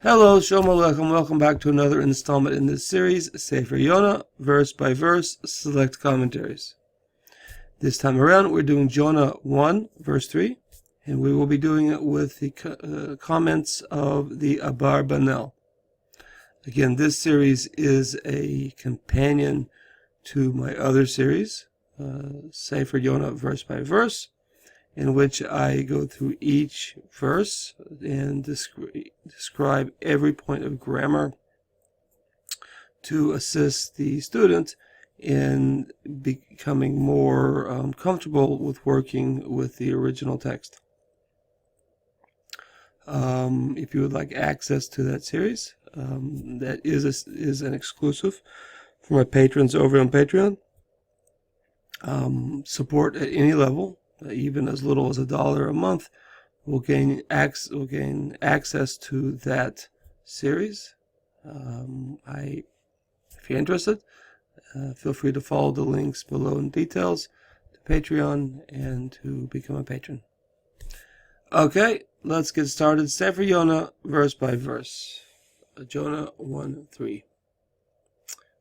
Hello, Shalom Aleichem. Welcome back to another installment in this series, Sefer Jonah, verse by verse, select commentaries. This time around, we're doing Jonah 1, verse 3, and we will be doing it with the comments of the Abarbanel. Again, this series is a companion to my other series, Sefer Jonah, verse by verse, in which I go through each verse and describe every point of grammar to assist the student in becoming more comfortable with working with the original text. If you would like access to that series, that is an exclusive for my patrons over on Patreon. Support at any level, even as little as $1 a month, will gain access to that series. If you're interested, feel free to follow the links below in details to Patreon and to become a patron. Okay, let's get started. Sefer Jonah, verse by verse. Jonah 1:3.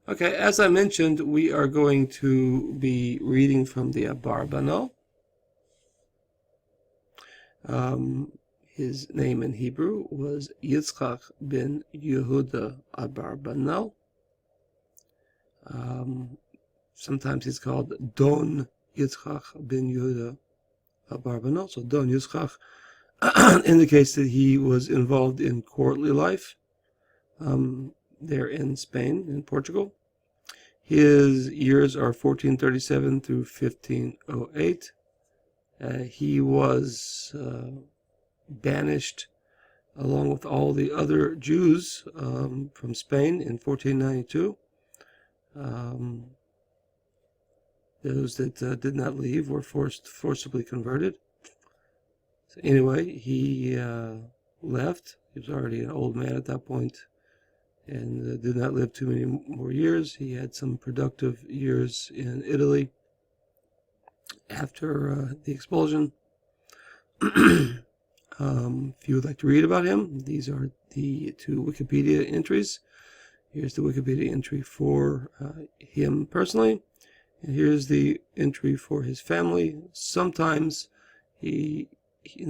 Okay, as I mentioned, we are going to be reading from the Abarbanel. His name in Hebrew was Yitzchak ben Yehuda Abarbanel. Sometimes he's called Don Yitzchak ben Yehuda Abarbanel. So Don Yitzchak indicates that he was involved in courtly life there in Spain, in Portugal. His years are 1437 through 1508. He was banished along with all the other Jews from Spain in 1492. Those that did not leave were forcibly converted. So anyway, he left. He was already an old man at that point and did not live too many more years. He had some productive years in Italy after the expulsion. If you would like to read about him, these are the two Wikipedia entries. Here's the Wikipedia entry for him personally, and here's the entry for his family. Sometimes in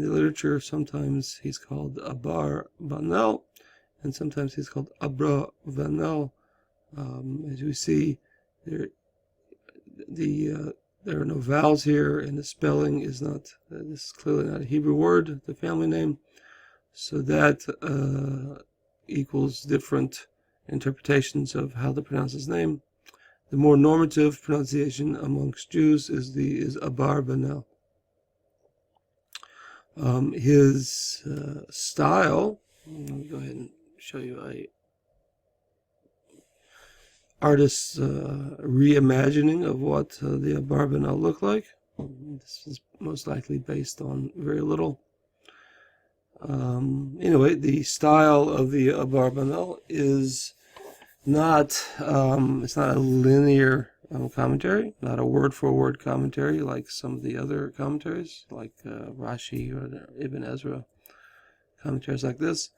the literature, sometimes he's called Abarbanel, and sometimes he's called Abravanel. As you see, there are no vowels here, and the spelling is not, this is clearly not a Hebrew word, the family name. So that equals different interpretations of how to pronounce his name. The more normative pronunciation amongst Jews is Abarbanel. His style, let me go ahead and show you a artist's reimagining of what the Abarbanel looked like. This is most likely based on very little. Anyway, the style of the Abarbanel is not, it's not a linear commentary, not a word-for-word commentary like some of the other commentaries, like Rashi or Ibn Ezra commentaries like this.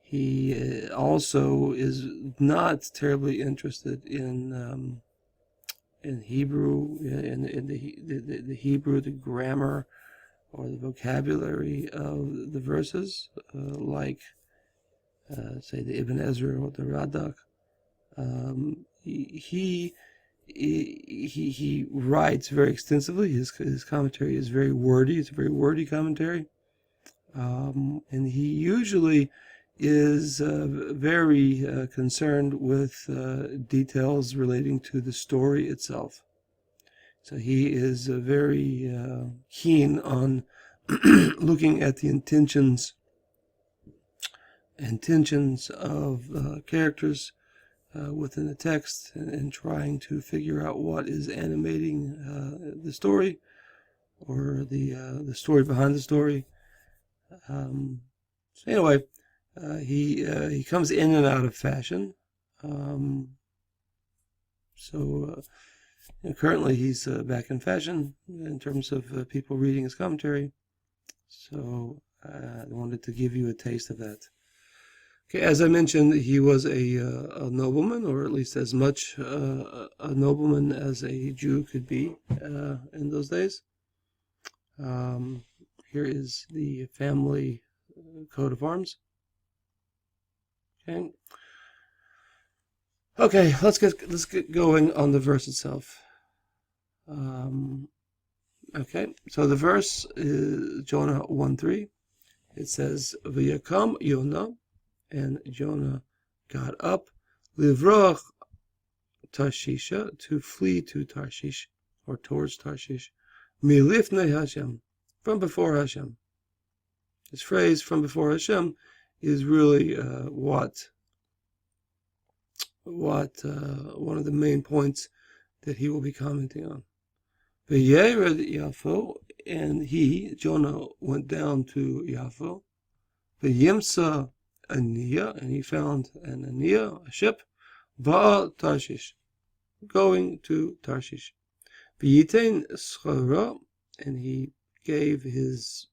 He also is not terribly interested in Hebrew, in the Hebrew, the grammar, or the vocabulary of the verses, like say the Ibn Ezra or the Radak. He writes very extensively. His commentary is very wordy. It's a very wordy commentary, and he usually is very concerned with details relating to the story itself. So he is very keen on looking at the intentions of characters within the text and trying to figure out what is animating the story, or the story behind the story. So anyway, he comes in and out of fashion. Currently he's back in fashion in terms of people reading his commentary. So I wanted to give you a taste of that. Okay, as I mentioned, he was a nobleman, or at least as much a nobleman as a Jew could be in those days. Here is the family coat of arms. Okay. Okay, let's get going on the verse itself. Okay, so the verse is Jonah 1:3. It says, "V'yakam Jonah," and Jonah got up, livroch Tarshisha, to flee to Tarshish, or towards Tarshish, milifnei Hashem, from before Hashem. This phrase, from before Hashem, is really what one of the main points that he will be commenting on. V'yered Yafo, and he, Jonah, went down to Yafo. V'yimsa Aniya, and he found an Aniya, a ship, Ba'a Tarshish, going to Tarshish. V'yitain Schara, and he gave his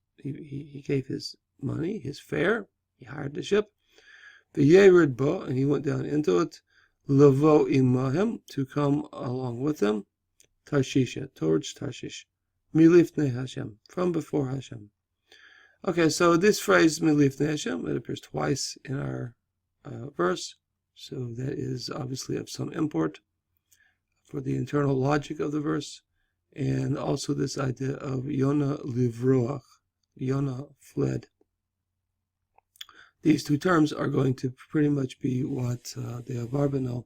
money, his fare. He hired the ship. V'yered Ba, and he went down into it. Lavo imahem, to come along with them. Tarshisha, towards Tarshish. Milifnei Hashem, from before Hashem. Okay, so this phrase, Milifnei Hashem, it appears twice in our verse. So that is obviously of some import for the internal logic of the verse. And also this idea of Yonah livroach, Yonah fled. These two terms are going to pretty much be what the Abarbanel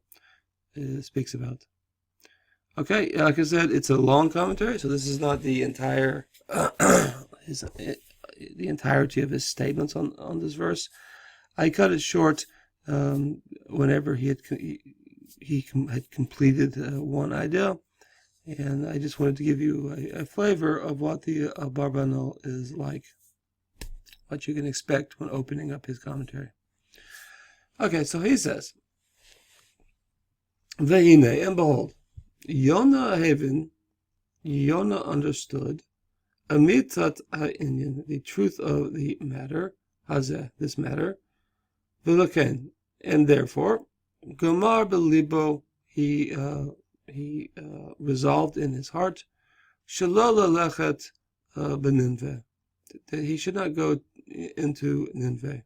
speaks about. Okay, like I said, it's a long commentary, so this is not the entire the entirety of his statements on this verse. I cut it short whenever he had completed one idea, and I just wanted to give you a flavor of what the Abarbanel is like, what you can expect when opening up his commentary. Okay, so he says, Vehine, and behold, Yonah Haven, Yonah understood, Amitat ha'inyan, the truth of the matter, hazeh, this matter, V'laken, and therefore, Gomar belibo, he resolved in his heart, Shalol lechet beninveh, that he should not go into Nineveh.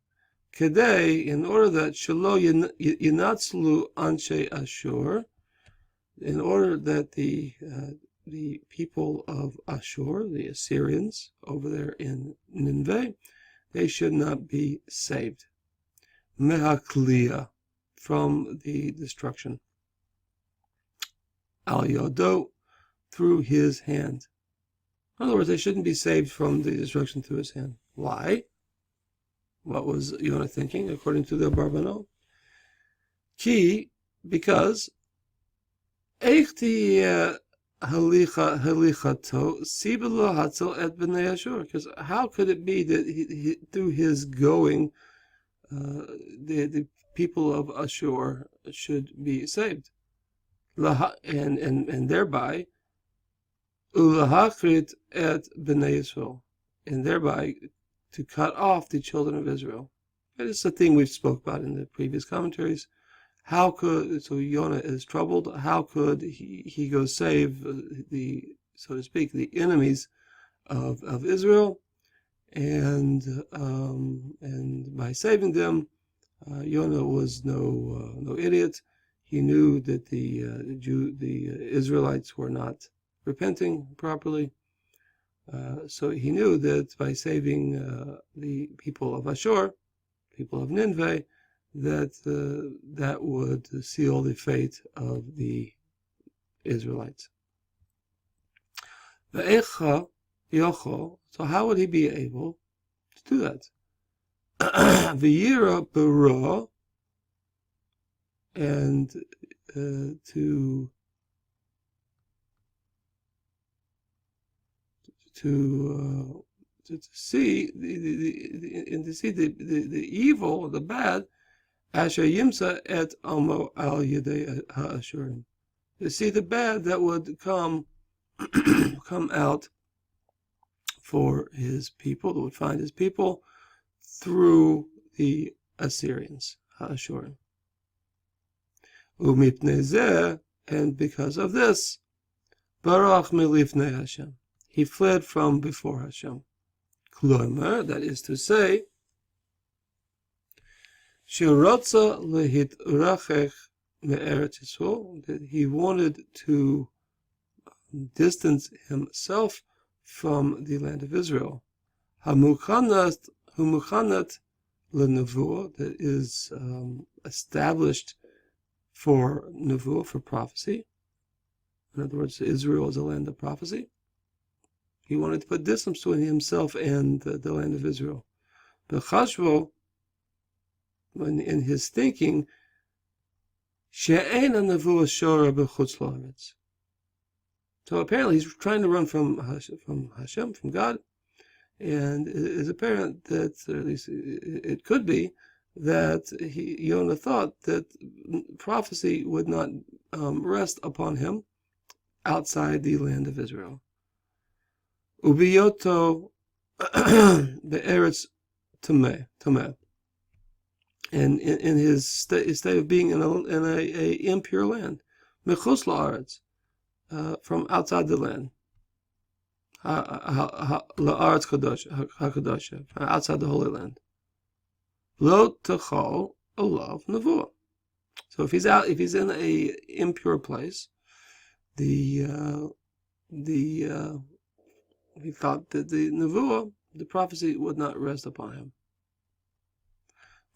Kedei, in order that Shalo Yinatzlu Anshe Ashur, in order that the people of Ashur, the Assyrians over there in Nineveh, they should not be saved. Mehakliya, from the destruction. Al Yodo, through his hand. In other words, they shouldn't be saved from the destruction through his hand. Why? What was Yonah thinking, according to the Abarbanel? Ki, because because how could it be that he, through his going, the people of Ashur should be saved, and thereby ulahachrit et bnei Yisrael, and thereby to cut off the children of Israel. That is a thing we've spoke about in the previous commentaries. How could, so Yonah is troubled, how could he go save the, so to speak, the enemies of Israel, and by saving them, Yonah was no idiot. He knew that the Israelites were not repenting properly. So he knew that by saving the people of Ashur, people of Nineveh, that would seal the fate of the Israelites. So how would he be able to do that? V'yira bara, and to see the evil, the bad, asher yimsa et amo al yedei ha'ashurim, to see the bad that would come out for his people, that would find his people through the Assyrians, Ha'ashurim. Umipnei zeh, and because of this, Barach milifnei Hashem, he fled from before Hashem. Kloimer, that is to say, Shirotza lehitrachech me'eretz Yisrael, that he wanted to distance himself from the land of Israel. Hamukhanat lenevuah, that is established for nevuah, for prophecy. In other words, Israel is a land of prophecy. He wanted to put distance between himself and the land of Israel. But Chashvo, in his thinking, she'ein nevuah shora b'chutz la'aretz. So apparently he's trying to run from Hashem, from God, and it is apparent that, or at least it could be, that Jonah thought that prophecy would not rest upon him outside the land of Israel. Ubiyoto be'eretz tameh, and in his state of being in a impure land, mechutz la'aretz, from outside the land, la'aretz hakadosh, outside the Holy Land. Lo techol olav nevuah. So if he's in a impure place, he thought that the nevuah, the prophecy, would not rest upon him.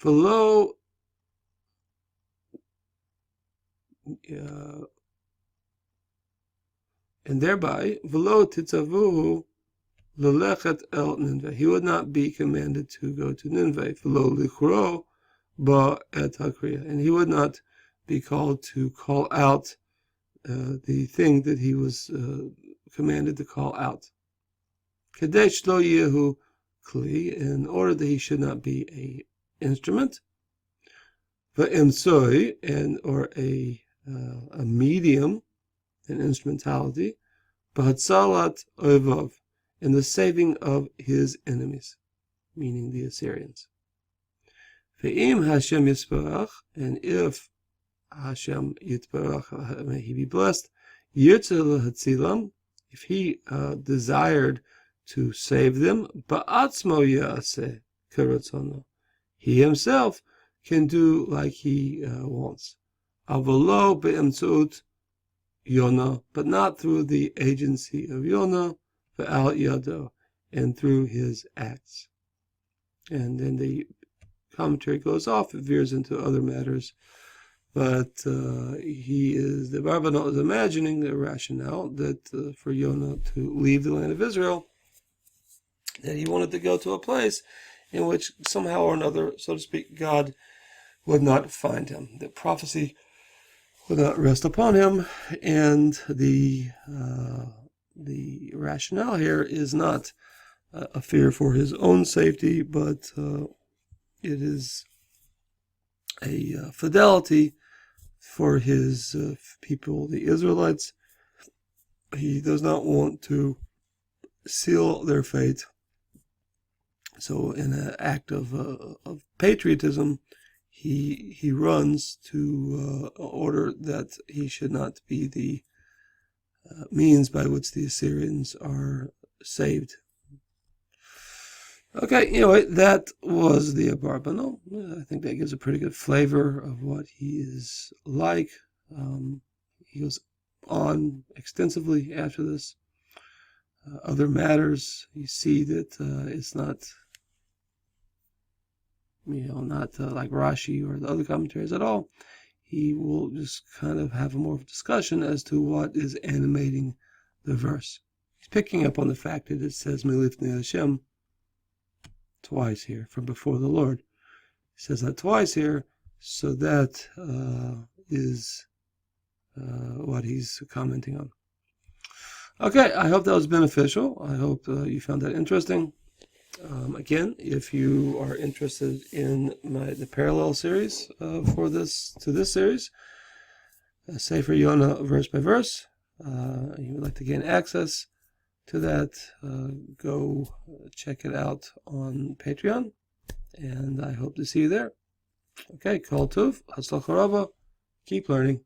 V'lo, and thereby, v'lo titzavuhu lelechet el Nineveh, he would not be commanded to go to Nineveh. V'lo lichro ba et hakriya, and he would not be called to call out the thing that he was commanded to call out. Kadesh lo yehu kli, in order that he should not be a instrument. V'emsoi, and or a medium, an instrumentality. B'hatzalat oivav, in the saving of his enemies, meaning the Assyrians. Ve'im Hashem yisparach, and if Hashem yitbarach, may he be blessed, yirtzeh lehatzilam, if he desired to save them, ba'atzmo ya'aseh keratzono, he himself can do like he wants. Avolo be'emtzut Jonah, but not through the agency of Jonah, ve'al yado, and through his acts. And then the commentary goes off, it veers into other matters, but the Abarbanel is imagining the rationale that for Jonah to leave the land of Israel, that he wanted to go to a place in which somehow or another, so to speak, God would not find him, that prophecy would not rest upon him, and the rationale here is not a fear for his own safety, but it is a fidelity for his people, the Israelites. He does not want to seal their fate. So in an act of patriotism, he runs to order that he should not be the means by which the Assyrians are saved. Okay, anyway, that was the Abarbanel. I think that gives a pretty good flavor of what he is like. He goes on extensively after this. Other matters, you see that it's not, not like Rashi or the other commentaries at all. He will just kind of have a more of a discussion as to what is animating the verse. He's picking up on the fact that it says Milifnei Hashem twice here, from before the Lord. He says that twice here, so that is what he's commenting on. Okay, I hope that was beneficial. I hope you found that interesting. Again, if you are interested in the parallel series to this series, Sefer Jonah verse by verse, you would like to gain access to that, go check it out on Patreon, and I hope to see you there. Okay, Kol Tuv, Hatzlacha Rabba. Keep learning.